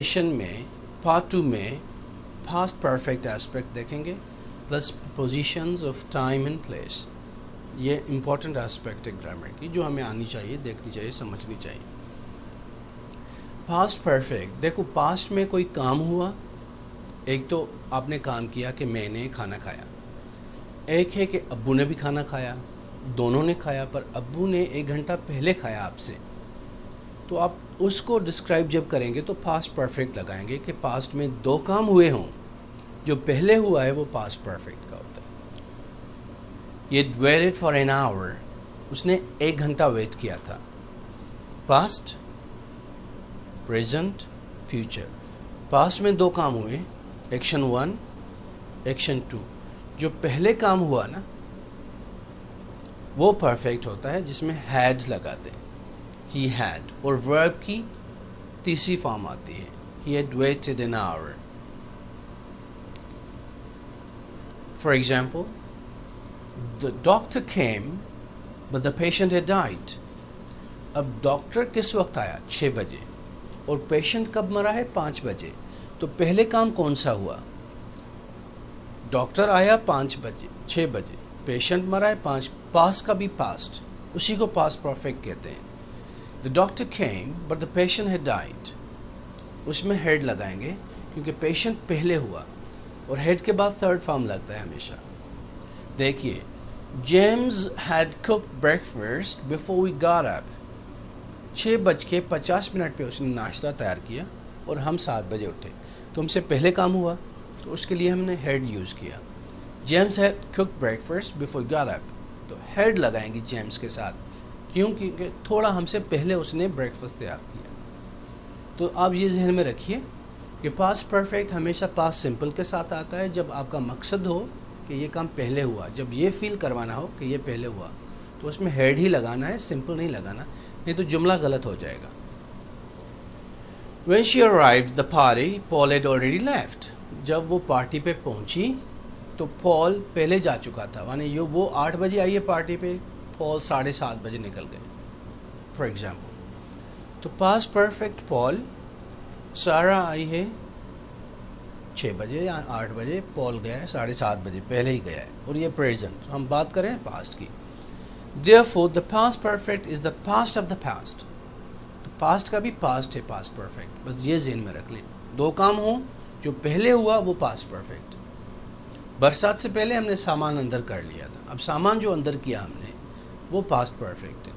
Session में part 2 में past perfect aspect देखेंगे plus positions of time and place. ये इम्पॉर्टेंट एस्पेक्ट है ग्रामर की जो हमें आनी चाहिए, देखनी चाहिए, समझनी चाहिए। पास्ट परफेक्ट देखो, पास्ट में कोई काम हुआ, एक तो आपने काम किया कि मैंने खाना खाया, एक है कि अब्बू ने भी खाना खाया, दोनों ने खाया, पर अब्बू ने 1 घंटा पहले खाया आपसे। तो आप उसको डिस्क्राइब जब करेंगे तो पास्ट परफेक्ट लगाएंगे कि पास्ट में 2 काम हुए हों, जो पहले हुआ है वो पास्ट परफेक्ट का होता है। ये वेटेड फॉर एन आवर, उसने 1 घंटा वेट किया था। Past, present, future. पास्ट में 2 काम हुए, एक्शन 1, एक्शन 2। जो पहले काम हुआ ना वो परफेक्ट होता है जिसमें हैड लगाते हैं, he had, और वर्ब की तीसरी फॉर्म आती है, he had waited an hour. For example, the doctor came but the patient had died. अब डॉक्टर किस वक्त आया? 6 बजे, और पेशेंट कब मरा है? 5 बजे। तो पहले काम कौन सा हुआ? डॉक्टर आया 5 बजे, 6 बजे, पेशेंट मरा है 5। पास्ट का भी पास्ट, उसी को पास्ट परफेक्ट कहते हैं। The doctor came but the patient had died. उसमें हेड लगाएंगे क्योंकि पेशेंट पहले हुआ, और हेड के बाद थर्ड फॉर्म लगता है हमेशा। देखिए, James had cooked breakfast before we got up. 6:50 पे उसने नाश्ता तैयार किया और हम 7 बजे उठे, तो हमसे पहले काम हुआ, तो उसके लिए हमने हेड यूज़ किया। James had cooked breakfast before we got up, तो हेड लगाएंगे जेम्स के साथ, क्योंकि थोड़ा हमसे पहले उसने ब्रेकफास्ट तैयार किया। तो आप ये जहन में रखिए कि पास्ट परफेक्ट हमेशा पास्ट सिंपल के साथ आता है जब आपका मकसद हो कि ये काम पहले हुआ, जब ये फील करवाना हो कि ये पहले हुआ, तो उसमें हेड ही लगाना है, सिंपल नहीं लगाना, नहीं तो जुमला गलत हो जाएगा। When she arrived the party, Paul had already left. जब वो पार्टी पे पहुंची तो पॉल पहले जा चुका था, यानी वो 8 बजे आई है पार्टी पे, पॉल 7:30 बजे निकल गए, फॉर एग्जाम्पल। तो पास्ट परफेक्ट पॉल, सारा आई है 6 बजे या 8 बजे, पॉल गया है 7:30 बजे, पहले ही गया है, और ये प्रेजेंट, हम बात करें पास्ट की। Therefore the past perfect is the past of the past. तो पास्ट का भी पास्ट है पास्ट परफेक्ट, बस ये ज़हन में रख ले। 2 काम हो, जो पहले हुआ वो पास्ट परफेक्ट। बरसात से पहले हमने सामान अंदर कर लिया था, अब सामान जो अंदर किया हमने वो पास्ट परफेक्ट है।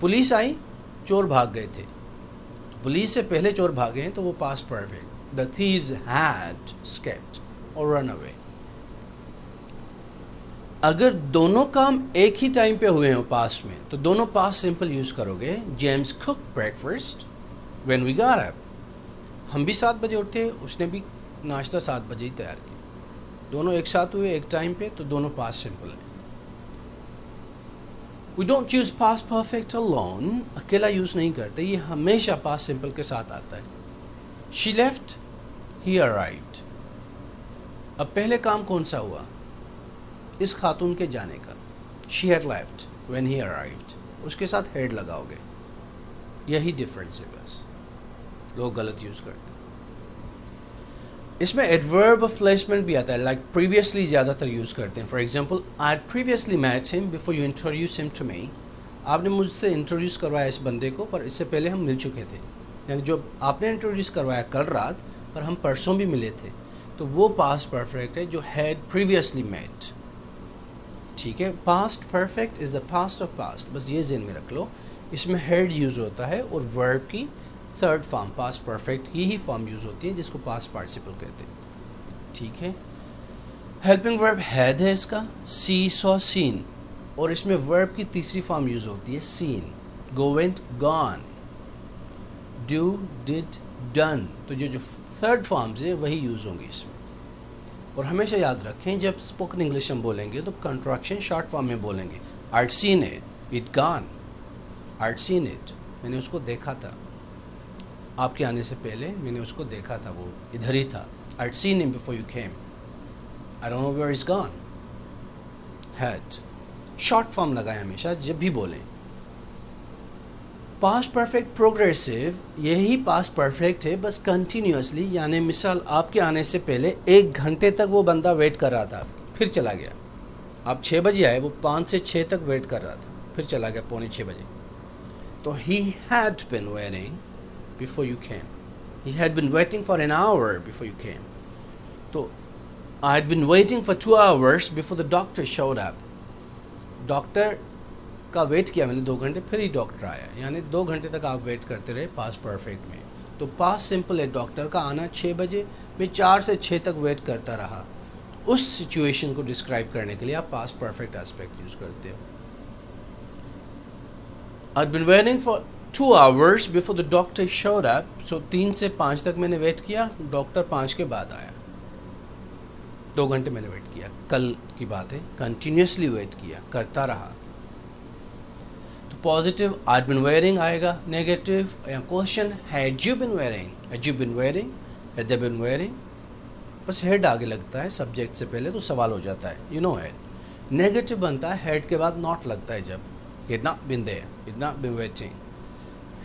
पुलिस आई, चोर भाग गए थे, पुलिस से पहले चोर भागे हैं, तो वो past perfect. The thieves had escaped और रन अवे। अगर दोनों काम एक ही टाइम पे हुए हो पास्ट में, तो दोनों पास्ट सिंपल यूज करोगे। James cooked breakfast when we got up, हम भी 7 बजे उठे, उसने भी नाश्ता 7 बजे ही तैयार किया, दोनों एक साथ हुए एक टाइम पे, तो दोनों पास्ट सिंपल है। We don't choose past perfect alone, अकेला यूज़ नहीं करते, ये हमेशा past simple के साथ आता है। She left, he arrived. अब पहले काम कौन सा हुआ? इस खातून के जाने का। She had left when he arrived. उसके साथ head लगाओगे, यही डिफरेंस है बस, लोग गलत यूज़ करते हैं। इसमें एडवर्ब ऑफ प्लेसमेंट भी आता है, लाइक प्रीवियसली ज़्यादातर यूज़ करते हैं। For example, I previously met him before you introduce him to me. आपने मुझसे इंट्रोड्यूस करवाया इस बंदे को, पर इससे पहले हम मिल चुके थे, यानी जो आपने इंट्रोड्यूस करवाया कल रात, पर हम परसों भी मिले थे, तो वो पास्ट परफेक्ट है जो हैड प्रीवियसली मेट। ठीक है, past perfect is the past of past, बस ये ज़हन में रख लो। इसमें हैड यूज़ होता है और वर्ब की थर्ड फॉर्म पास्ट परफेक्ट की ही फॉर्म यूज़ होती है, जिसको पास्ट पार्टिसिपल कहते हैं। ठीक है, हेल्पिंग वर्ब हैड है इसका, सी, सॉ, सीन, और इसमें वर्ब की तीसरी फॉर्म यूज़ होती है seen. Go, went, gone, do, did, done, तो जो थर्ड फॉर्म्स है वही यूज़ होंगी इसमें। और हमेशा याद रखें, जब स्पोकन इंग्लिश हम बोलेंगे तो कंट्रैक्शन शॉर्ट फॉर्म में बोलेंगे। I'd seen it, it gone, I'd seen it, मैंने उसको देखा था, आपके आने से पहले मैंने उसको देखा था, वो इधर ही था। I'd seen him before you came, I don't know where he's gone. Had, short form लगाए हमेशा जब भी बोलें। पास्ट परफेक्ट प्रोग्रेसिव यही पास्ट परफेक्ट है, बस कंटिन्यूसली, यानी मिसाल आपके आने से पहले 1 घंटे तक वो बंदा वेट कर रहा था, फिर चला गया। आप 6 बजे आए, वो 5 से 6 तक वेट कर रहा था, फिर चला गया पौने 6 बजे। तो he had been waiting before you came. He had been waiting for an hour before you came. तो I had been waiting for 2 hours before the doctor showed up. Doctor का वेट किया मैंने 2 घंटे, फिर ही डॉक्टर आया, यानी 2 घंटे तक आप वेट करते रहे पास्ट परफेक्ट में। तो पास्ट सिंपल है, डॉक्टर का आना 6 बजे, मैं 4 से 6 तक वेट करता रहा। उस सिचुएशन को डिस्क्राइब करने के लिए आप पास्ट परफेक्ट एस्पेक्ट यूज करते हो। I'd been waiting for 2 hours before the doctor showed up. So 3 से 5 तक मैंने वेट किया, डॉक्टर 5 के बाद आया। 2 घंटे मैंने वेट किया, कल की बात है, कंटिन्यूसली वेट किया, करता रहा। तो पॉजिटिव I'd been waiting आएगा, नेगेटिव या question had you been waiting, had you been waiting, had they been waiting, बस हेड आगे लगता है सब्जेक्ट से पहले तो सवाल हो जाता है, यू नो हेड। नेगेटिव बनता है हेड के बाद नॉट लगता है, जब had not been there, had not been waiting,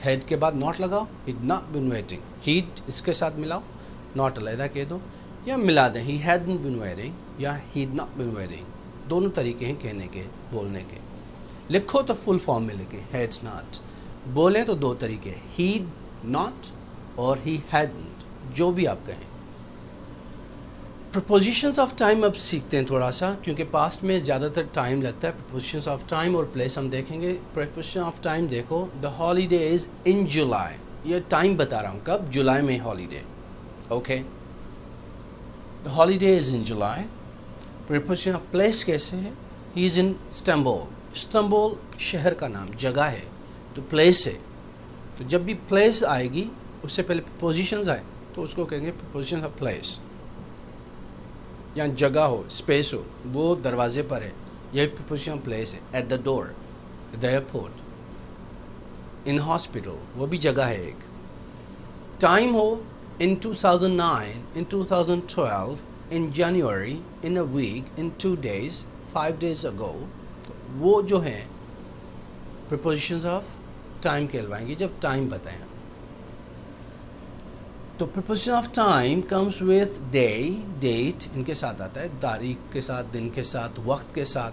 head के बाद नॉट लगाओ, had not been waiting, he'd इसके साथ मिलाओ, नॉट अलग कह दो या मिला दें, he hadn't been waiting या he'd not been waiting, दोनों तरीके हैं कहने के, बोलने के। लिखो तो फुल फॉर्म में लिखें had not, बोलें तो 2 तरीके, he'd not और he hadn't, जो भी आप कहें। प्रपोजिशंस ऑफ टाइम अब सीखते हैं थोड़ा सा, क्योंकि पास्ट में ज़्यादातर टाइम लगता है। प्रपोजिशंस ऑफ टाइम और प्लेस हम देखेंगे। प्रपोजिशन ऑफ टाइम देखो, द हॉलीडे इज़ इन जुलाई, ये टाइम बता रहा हूँ कब, जुलाई में holiday, okay. The holiday is in July. Preposition of place कैसे है, he is in Istanbul, Istanbul शहर का नाम, जगह है, तो प्लेस है। तो जब भी प्लेस आएगी उससे पहले प्रपोजिशंस आए तो उसको कहेंगे प्रपोजिशन ऑफ प्लेस। या जगह हो, स्पेस हो, वो दरवाजे पर है, यही प्रपोजिशन प्लेस है। At the door, the airport, in hospital, वो भी जगह है एक। टाइम हो, इन 2009, इन 2012, इन जनवरी, इन a week, in 2 days, 5 days ago, वो जो हैं प्रपोजिशंस ऑफ टाइम कहलवाएंगे जब टाइम बताएं। तो preposition of time comes with day, date, इनके साथ आता है, तारीख के साथ, दिन के साथ, वक्त के साथ।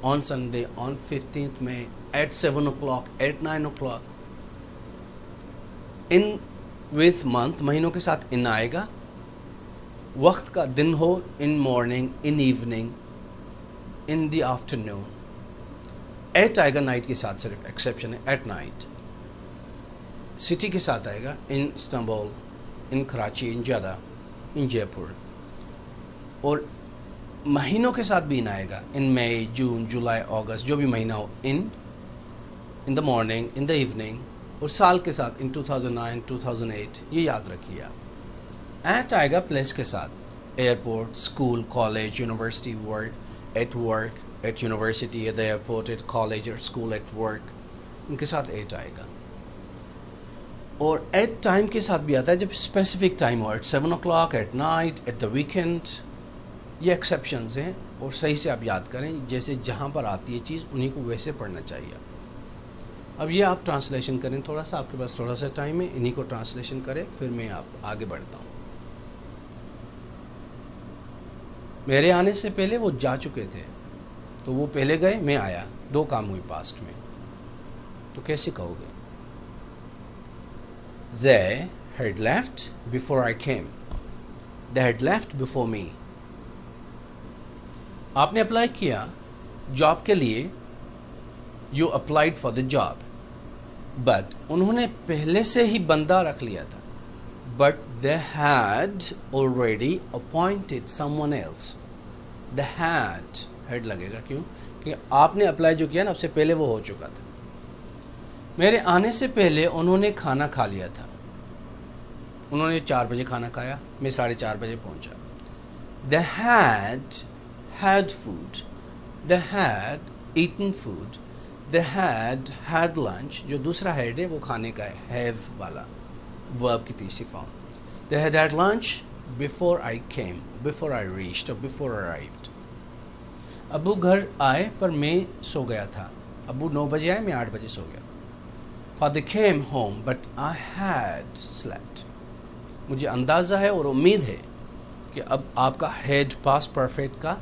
On Sunday, on 15th May, at 7 o'clock, at 9 o'clock। In with month, महीनों के साथ इन आएगा। वक्त का, दिन हो, in morning, in evening, in the afternoon. At आएगा नाइट के साथ, सिर्फ एक्सेप्शन है, एट नाइट। सिटी के साथ आएगा, इन इस्तांबुल, इन कराची, इन जद्दा, इन जयपुर। और महीनों के साथ भी इन आएगा, इन मई, जून, जुलाई, अगस्त, जो भी महीना हो, in the morning, in the evening. और साल के साथ, इन 2009, 2008, ये याद रखिए आप। एट आएगा प्लेस के साथ, airport, school, college, university, work, at university, at the airport, at college, at school, at work, इनके साथ एट आएगा। और एट टाइम के साथ भी आता है जब स्पेसिफिक टाइम हो, at 7 o'clock, at night, at the weekend. ये एक्सेप्शंस हैं और सही से आप याद करें, जैसे जहाँ पर आती है चीज़ उन्हीं को वैसे पढ़ना चाहिए। अब ये आप ट्रांसलेशन करें, थोड़ा सा आपके पास थोड़ा सा टाइम है, इन्हीं को ट्रांसलेशन करें, फिर मैं आप आगे बढ़ता हूँ। मेरे आने से पहले वो जा चुके थे, तो वो पहले गए, मैं आया, 2 काम हुई पास्ट में। तो कैसे कहोगे? They had left before I came. They had left before me. आपने अप्लाई किया जॉब के लिए, you applied for the job, but उन्होंने पहले से ही बंदा रख लिया था, but they had already appointed someone else. They had लगेगा, क्यों? क्योंकि आपने अप्लाई जो किया ना, उससे पहले वो हो चुका था। मेरे आने से पहले उन्होंने खाना खा लिया था, उन्होंने 4 बजे खाना खाया, मैं 4:30 बजे पहुंचा। They had food, they had eaten food, they had lunch, जो दूसरा had है वो खाने का है, have वाला verb की तीसरी form. They had lunch before I came, before I reached or before I arrived. Abu घर आए पर मैं सो गया था, अबू 9 बजे आए, मैं 8 बजे सो गया। Father came home but I had slept. مجھے اندازہ ہے اور امید ہے کہ اب آپ کا ہیڈ پاسٹ پرفیکٹ کا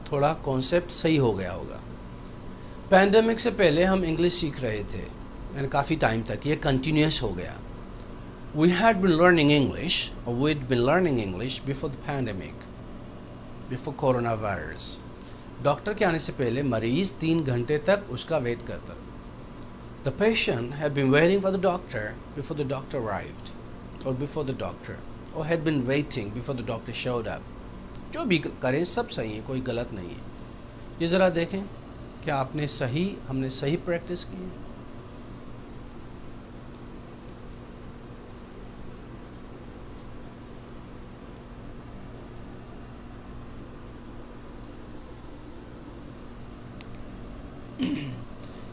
تھوڑا کانسیپٹ صحیح ہو گیا ہوگا. پینڈیمک سے پہلے ہم انگلش سیکھ رہے تھے، یعنی کافی ٹائم تک یہ کنٹینیوس ہو گیا. We had been learning English, or we'd been learning English before the pandemic, before coronavirus. Doctor کے آنے سے پہلے مریض 3 گھنٹے تک اس کا ویٹ کرتا. The patient had been waiting for the doctor before the doctor arrived, or before the doctor, or had been waiting before the doctor showed up. جو بھی کریں سب صحیح ہیں، کوئی غلط نہیں ہے. یہ ذرا دیکھیں کہ ہم نے صحیح پریکٹس کی ہے.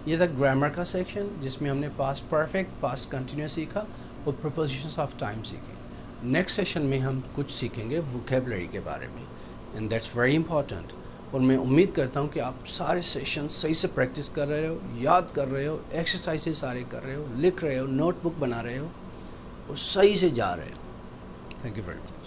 یہ تھا گرامر کا سیکشن جس میں ہم نے پاسٹ پرفیکٹ، پاسٹ کنٹینیوس سیکھا اور پریپوزیشنز آف ٹائم سیکھے. نیکسٹ سیشن میں ہم کچھ سیکھیں گے ووکیبلری کے بارے میں، اینڈ دیٹس ویری امپورٹنٹ. اور میں امید کرتا ہوں کہ آپ سارے سیشن صحیح سے پریکٹس کر رہے ہو، یاد کر رہے ہو، ایکسرسائزز سارے کر رہے ہو، لکھ رہے ہو، نوٹ بک بنا رہے ہو اور صحیح سے جا رہے ہو. Thank you very much.